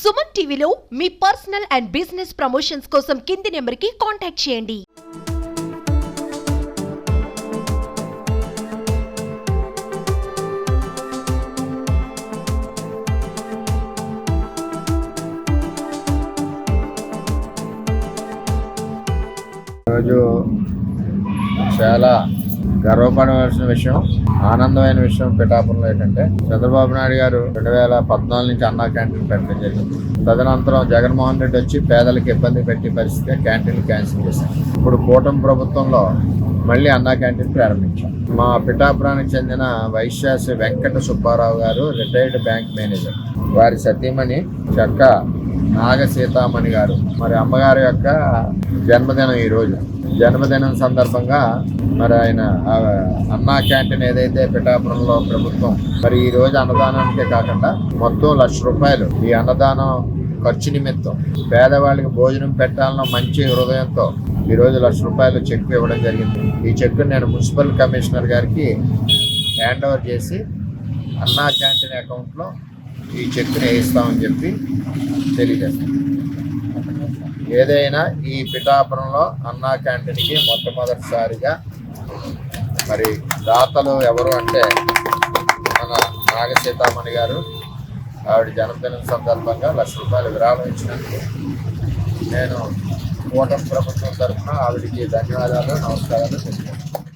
సుమన్ టీవీలో మీ personal and business promotions కోసం కింది నెంబర్కి కాంటాక్ట్ చేయండి. ఈరోజు చాలా గర్వపడవలసిన విషయం, ఆనందమైన విషయం పిఠాపురంలో ఏంటంటే చంద్రబాబు నాయుడు గారు 2014 నుంచి అన్నా క్యాంటీన్ పెట్టడం జరిగింది. తదనంతరం జగన్మోహన్ రెడ్డి వచ్చి పేదలకు ఇబ్బంది పెట్టే పరిస్థితి క్యాంటీన్లు క్యాన్సిల్ చేశారు. ఇప్పుడు కూటమి ప్రభుత్వంలో మళ్ళీ అన్నా క్యాంటీన్ ప్రారంభించాం. మా పిఠాపురానికి చెందిన వైశ్యాసి వెంకట సుబ్బారావు గారు రిటైర్డ్ బ్యాంక్ మేనేజర్, వారి సతీమణి చక్క నాగ సీతామణి గారు, మరి అమ్మగారి యొక్క జన్మదినం ఈరోజు. జన్మదినం సందర్భంగా మరి ఆయన అన్నా క్యాంటీన్ ఏదైతే పిఠాపురంలో ప్రభుత్వం మరి ఈ రోజు అన్నదానానికే కాకుండా మొత్తం ₹1,00,000 ఈ అన్నదానం ఖర్చు నిమిత్తం పేదవాళ్ళకి భోజనం పెట్టాలన్న మంచి హృదయంతో ఈరోజు ₹1,00,000 చెక్ ఇవ్వడం జరిగింది. ఈ చెక్ను నేను మున్సిపల్ కమిషనర్ గారికి హ్యాండ్ ఓవర్ చేసి అన్నా క్యాంటీన్ అకౌంట్లో ఈ చెక్ని వేయిస్తామని చెప్పి తెలియజేస్తాను. ఏదైనా ఈ పిఠాపురంలో అన్నా క్యాంటీన్కి మొట్టమొదటిసారిగా మరి దాతలు ఎవరు అంటే మన నాగసీతామణి గారు. ఆవిడ జన్మదినం సందర్భంగా ₹1,00,000 విరాళం ఇచ్చినందుకు నేను కూటమి ప్రభుత్వం తరఫున ఆవిడకి ధన్యవాదాలు, నమస్కారాలు తెలియజేస్తాను.